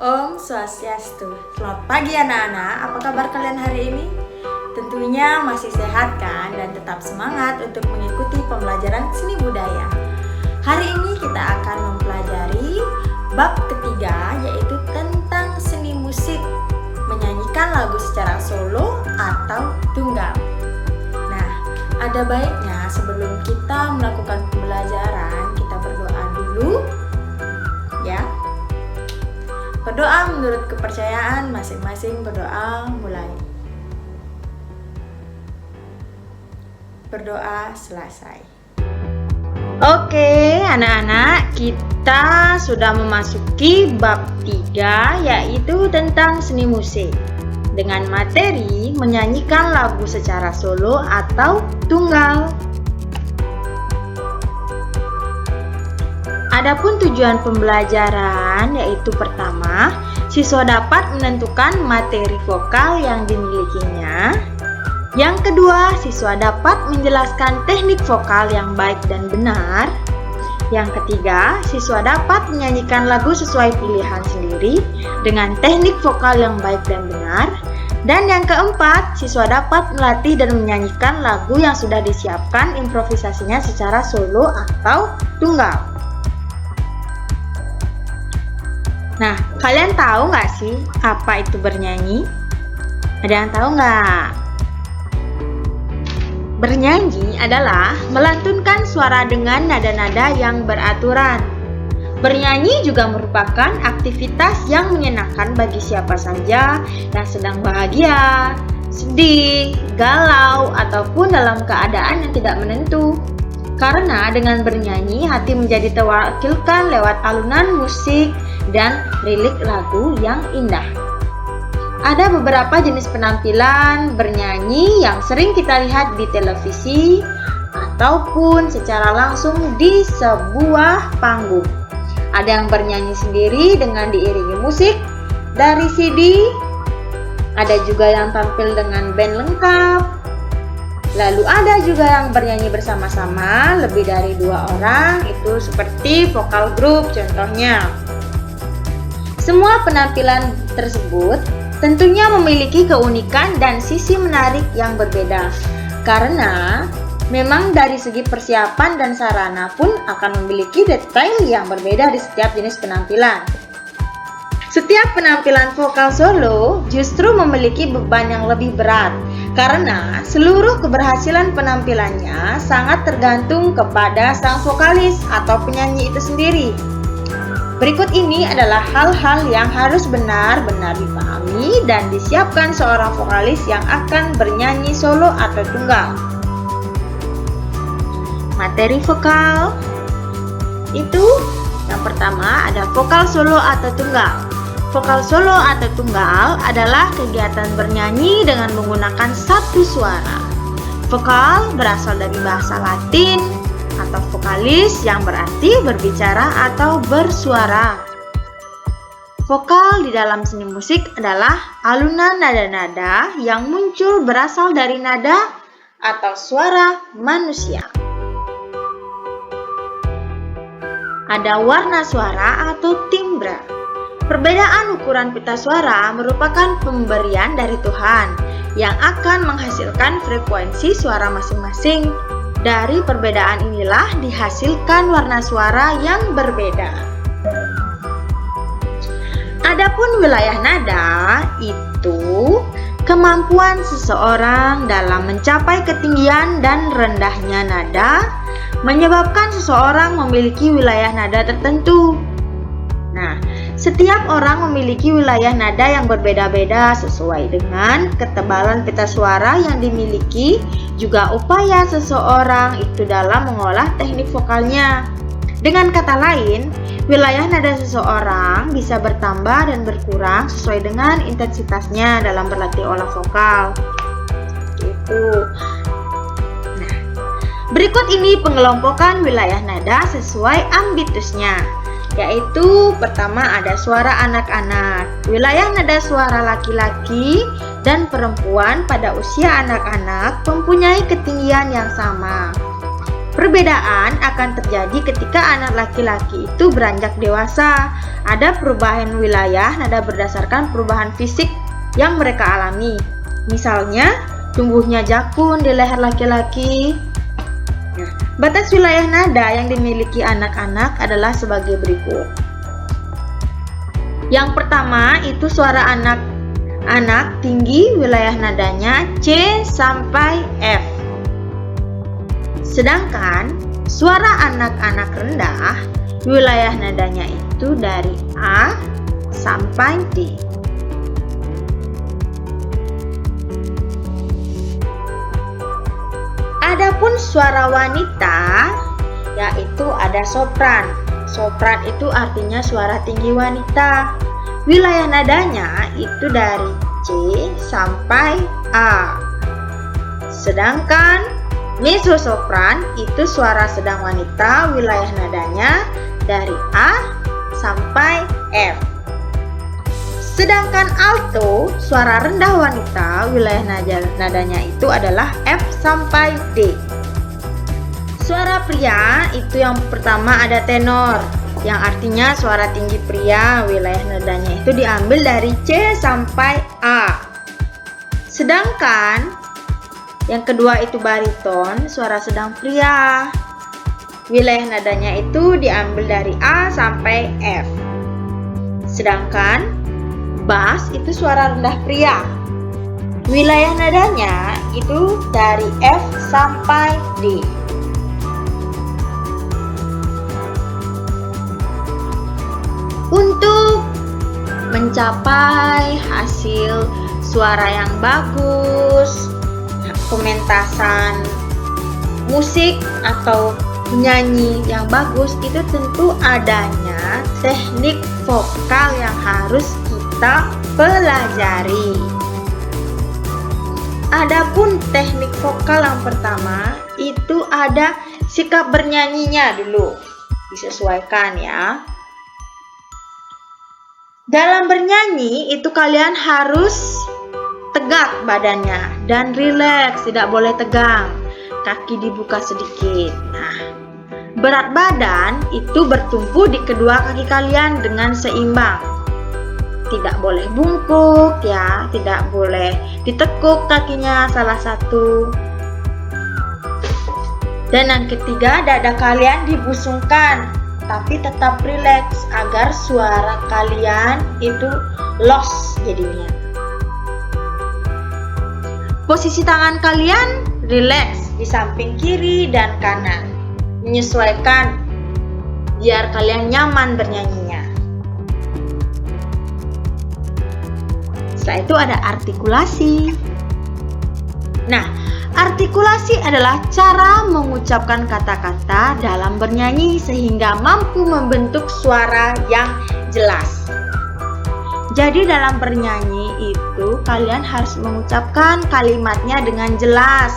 Om Swastiastu. Selamat pagi anak-anak, apa kabar kalian hari ini? Tentunya masih sehat kan dan tetap semangat untuk mengikuti pembelajaran seni budaya. Hari ini kita akan mempelajari bab ketiga, yaitu tentang seni musik, menyanyikan lagu secara solo atau tunggal. Nah, ada baiknya sebelum kita melakukan pembelajaran, kita berdoa dulu ya. Berdoa menurut kepercayaan masing-masing. Berdoa mulai. Berdoa selesai. Oke anak-anak, kita sudah memasuki bab 3, yaitu tentang seni musik dengan materi menyanyikan lagu secara solo atau tunggal. Adapun tujuan pembelajaran yaitu pertama, siswa dapat menentukan materi vokal yang dimilikinya. Yang kedua, siswa dapat menjelaskan teknik vokal yang baik dan benar. Yang ketiga, siswa dapat menyanyikan lagu sesuai pilihan sendiri dengan teknik vokal yang baik dan benar. Dan yang keempat, siswa dapat melatih dan menyanyikan lagu yang sudah disiapkan improvisasinya secara solo atau tunggal. Nah, kalian tahu nggak sih apa itu bernyanyi? Ada yang tahu nggak? Bernyanyi adalah melantunkan suara dengan nada-nada yang beraturan. Bernyanyi juga merupakan aktivitas yang menyenangkan bagi siapa saja yang sedang bahagia, sedih, galau, ataupun dalam keadaan yang tidak menentu. Karena dengan bernyanyi, hati menjadi terwakilkan lewat alunan musik dan lirik lagu yang indah. Ada beberapa jenis penampilan bernyanyi yang sering kita lihat di televisi ataupun secara langsung di sebuah panggung. Ada yang bernyanyi sendiri dengan diiringi musik dari CD. Ada juga yang tampil dengan band lengkap. Lalu ada juga yang bernyanyi bersama-sama lebih dari 2 orang, itu seperti vokal grup contohnya. Semua penampilan tersebut tentunya memiliki keunikan dan sisi menarik yang berbeda. Karena memang dari segi persiapan dan sarana pun akan memiliki detail yang berbeda di setiap jenis penampilan. Setiap penampilan vokal solo justru memiliki beban yang lebih berat karena seluruh keberhasilan penampilannya sangat tergantung kepada sang vokalis atau penyanyi itu sendiri. Berikut ini adalah hal-hal yang harus benar-benar dipahami dan disiapkan seorang vokalis yang akan bernyanyi solo atau tunggal. Materi vokal itu yang pertama ada vokal solo atau tunggal. Vokal solo atau tunggal adalah kegiatan bernyanyi dengan menggunakan satu suara. Vokal berasal dari bahasa Latin atau vokalis yang berarti berbicara atau bersuara. Vokal di dalam seni musik adalah alunan nada-nada yang muncul berasal dari nada atau suara manusia. Ada warna suara atau timbra. Perbedaan ukuran pita suara merupakan pemberian dari Tuhan yang akan menghasilkan frekuensi suara masing-masing. Dari perbedaan inilah dihasilkan warna suara yang berbeda. Adapun wilayah nada itu kemampuan seseorang dalam mencapai ketinggian dan rendahnya nada menyebabkan seseorang memiliki wilayah nada tertentu. Nah, setiap orang memiliki wilayah nada yang berbeda-beda sesuai dengan ketebalan pita suara yang dimiliki, juga upaya seseorang itu dalam mengolah teknik vokalnya. Dengan kata lain, wilayah nada seseorang bisa bertambah dan berkurang sesuai dengan intensitasnya dalam berlatih olah vokal. Gitu. Nah, berikut ini pengelompokan wilayah nada sesuai ambitusnya. Yaitu pertama ada suara anak-anak. Wilayah nada suara laki-laki dan perempuan pada usia anak-anak mempunyai ketinggian yang sama. Perbedaan akan terjadi ketika anak laki-laki itu beranjak dewasa. Ada perubahan wilayah nada berdasarkan perubahan fisik yang mereka alami. Misalnya, tumbuhnya jakun di leher laki-laki. Batas wilayah nada yang dimiliki anak-anak adalah sebagai berikut. Yang pertama itu suara anak tinggi, wilayah nadanya C sampai F. Sedangkan suara anak-anak rendah, wilayah nadanya itu dari A sampai D. Adapun suara wanita, yaitu ada sopran. Sopran itu artinya suara tinggi wanita. Wilayah nadanya itu dari C sampai A. Sedangkan mezzo-sopran itu suara sedang wanita, wilayah nadanya dari A sampai F. Sedangkan alto, suara rendah wanita, wilayah nadanya itu adalah F sampai D. Suara pria itu yang pertama ada tenor, yang artinya suara tinggi pria, wilayah nadanya itu diambil dari C sampai A. Sedangkan yang kedua itu bariton, suara sedang pria. Wilayah nadanya itu diambil dari A sampai F. Sedangkan bass itu suara rendah pria. Wilayah nadanya itu dari F sampai D. Untuk mencapai hasil suara yang bagus, pementasan musik atau penyanyi yang bagus, itu tentu adanya teknik vokal yang harus kita pelajari. Adapun teknik vokal yang pertama itu ada sikap bernyanyinya dulu, disesuaikan ya. Dalam bernyanyi itu kalian harus tegak badannya dan rileks, tidak boleh tegang. Kaki dibuka sedikit. Nah, berat badan itu bertumpu di kedua kaki kalian dengan seimbang. Tidak boleh bungkuk ya, tidak boleh ditekuk kakinya salah satu. Dan yang ketiga, dada kalian dibusungkan, tapi tetap rileks agar suara kalian itu los jadinya. Posisi tangan kalian rileks di samping kiri dan kanan, menyesuaikan biar kalian nyaman bernyanyinya. Setelah itu ada artikulasi. Nah, artikulasi adalah cara mengucapkan kata-kata dalam bernyanyi sehingga mampu membentuk suara yang jelas. Jadi dalam bernyanyi itu kalian harus mengucapkan kalimatnya dengan jelas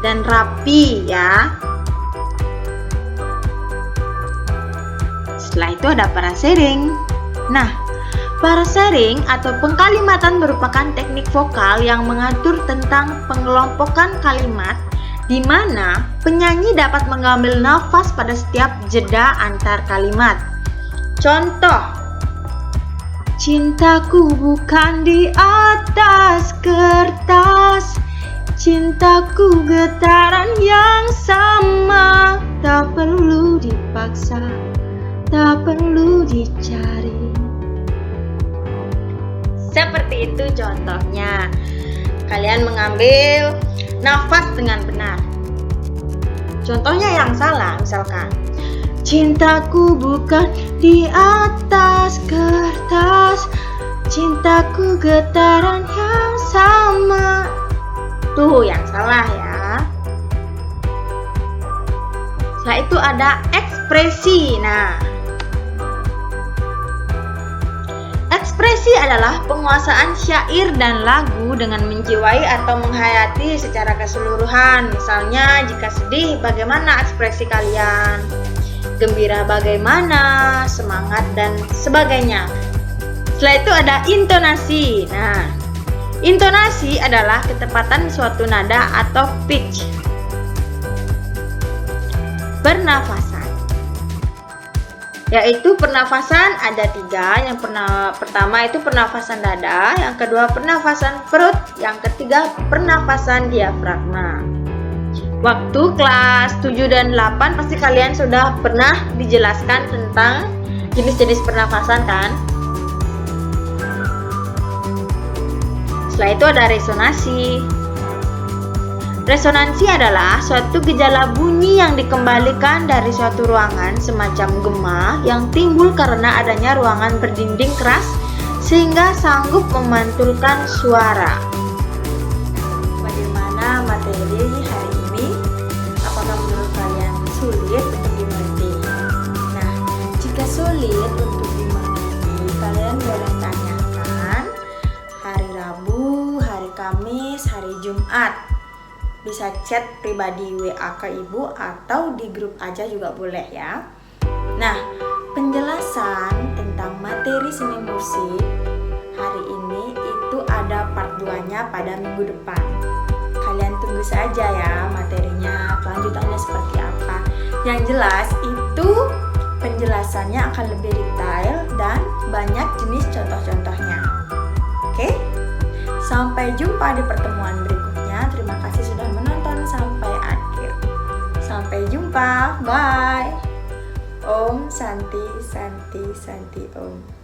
dan rapi ya. Setelah itu ada parasering. Nah, parasering atau pengkalimatan merupakan teknik vokal yang mengatur tentang pengelompokan kalimat di mana penyanyi dapat mengambil nafas pada setiap jeda antar kalimat. Contoh, cintaku bukan di atas kertas, cintaku getaran yang sama, tak perlu dipaksa, tak perlu dicari. Seperti itu contohnya. Kalian mengambil nafas dengan benar. Contohnya yang salah, misalkan cintaku bukan di atas kertas, cintaku getaran yang sama. Tuh yang salah ya. Setelah itu ada ekspresi. Nah, ekspresi adalah penguasaan syair dan lagu dengan menjiwai atau menghayati secara keseluruhan. Misalnya, jika sedih, bagaimana ekspresi kalian? Gembira bagaimana, semangat dan sebagainya. Setelah itu ada intonasi. Nah, intonasi adalah ketepatan suatu nada atau pitch. pernafasan. Yaitu pernafasan ada 3. Yang pertama itu pernafasan dada, yang kedua pernafasan perut, yang ketiga pernafasan diafragma. Waktu kelas 7 dan 8 pasti kalian sudah pernah dijelaskan tentang jenis-jenis pernafasan kan? Setelah itu ada resonansi. Resonansi adalah suatu gejala bunyi yang dikembalikan dari suatu ruangan semacam gema yang timbul karena adanya ruangan berdinding keras sehingga sanggup memantulkan suara. Bagaimana materi hari ini? Apakah menurut kalian sulit untuk dimengerti? Nah, jika sulit untuk dimengerti, kalian boleh tanyakan hari Rabu, hari Kamis, hari Jumat. Bisa chat pribadi WA ke ibu atau di grup aja juga boleh ya. Nah, penjelasan tentang materi seni musik hari ini itu ada part 2-nya pada minggu depan. Kalian tunggu saja ya materinya, kelanjutannya seperti apa. Yang jelas itu penjelasannya akan lebih detail dan banyak jenis contoh-contohnya. Oke? Sampai jumpa di pertemuan berikutnya. Terima kasih sudah menonton sampai akhir. Sampai jumpa. Bye. Om Santi Santi Santi Om.